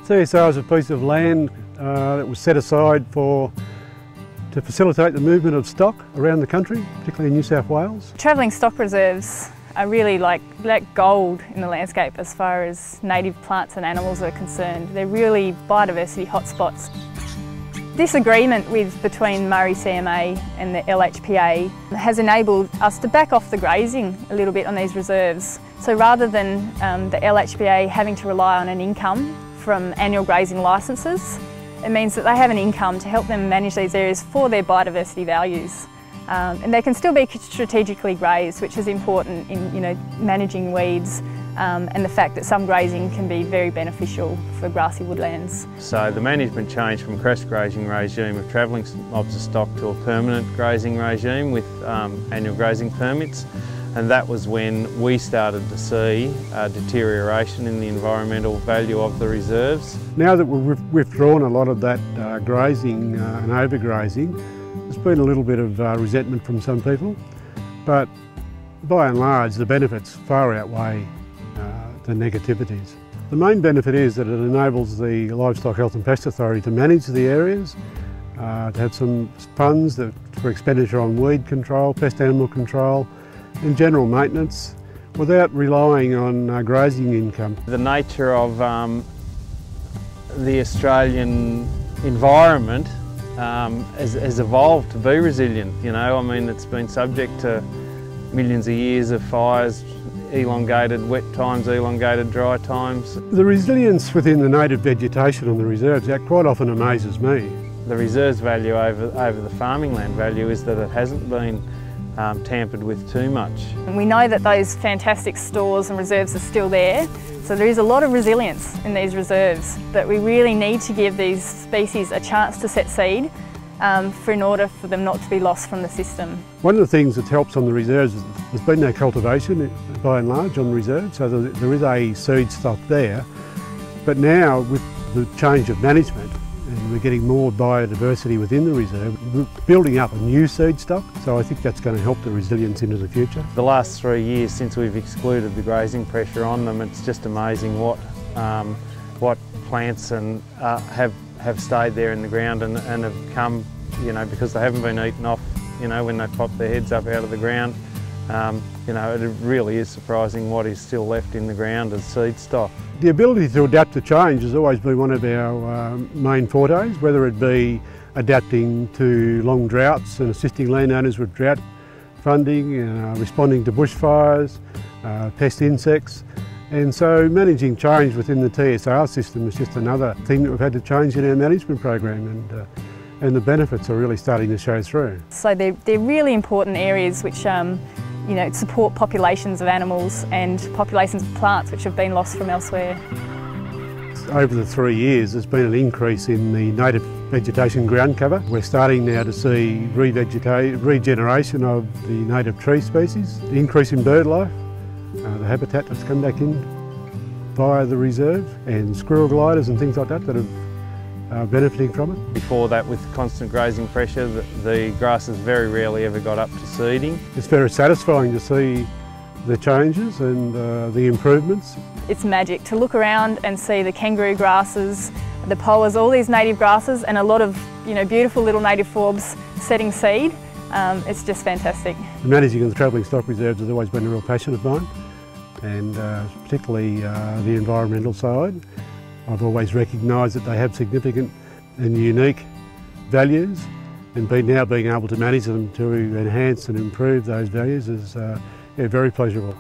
CSR is a piece of land that was set aside to facilitate the movement of stock around the country, particularly in New South Wales. Travelling stock reserves are really like gold in the landscape as far as native plants and animals are concerned. They're really biodiversity hotspots. This agreement between Murray CMA and the LHPA has enabled us to back off the grazing a little bit on these reserves. So rather than the LHPA having to rely on an income from annual grazing licences, it means that they have an income to help them manage these areas for their biodiversity values. And they can still be strategically grazed, which is important in managing weeds and the fact that some grazing can be very beneficial for grassy woodlands. So the management changed from crest grazing regime of travelling mobs of stock to a permanent grazing regime with annual grazing permits. And that was when we started to see a deterioration in the environmental value of the reserves. Now that we've withdrawn a lot of that grazing and overgrazing, there's been a little bit of resentment from some people, but by and large the benefits far outweigh the negativities. The main benefit is that it enables the Livestock Health and Pest Authority to manage the areas, to have some funds for expenditure on weed control, pest animal control, and general maintenance without relying on grazing income. The nature of the Australian environment has evolved to be resilient. I mean, it's been subject to millions of years of fires, elongated wet times, elongated dry times. The resilience within the native vegetation on the reserves, that quite often amazes me. The reserves value over the farming land value is that it hasn't been tampered with too much. And we know that those fantastic stores and reserves are still there, so there is a lot of resilience in these reserves that we really need to give these species a chance to set seed in order for them not to be lost from the system. One of the things that helps on the reserves is there's been no cultivation by and large on the reserves, so there is a seed stock there, but now with the change of management and we're getting more biodiversity within the reserve, we're building up a new seed stock, so I think that's going to help the resilience into the future. The last 3 years since we've excluded the grazing pressure on them, it's just amazing what plants have stayed there in the ground and have come, because they haven't been eaten off, when they pop their heads up out of the ground. It really is surprising what is still left in the ground as seed stock. The ability to adapt to change has always been one of our main fortes, whether it be adapting to long droughts and assisting landowners with drought funding, responding to bushfires, pest insects. And so managing change within the TSR system is just another thing that we've had to change in our management program, and the benefits are really starting to show through. So they're really important areas which support populations of animals and populations of plants which have been lost from elsewhere. Over the 3 years there's been an increase in the native vegetation ground cover. We're starting now to see regeneration of the native tree species, the increase in bird life, the habitat that's come back in via the reserve, and squirrel gliders and things like that are benefiting from it. Before that, with constant grazing pressure, the grasses very rarely ever got up to seeding. It's very satisfying to see the changes and the improvements. It's magic to look around and see the kangaroo grasses, the poas, all these native grasses, and a lot of beautiful little native forbs setting seed. It's just fantastic. Managing of the travelling stock reserves has always been a real passion of mine, and particularly the environmental side. I've always recognised that they have significant and unique values, and now being able to manage them to enhance and improve those values is very pleasurable.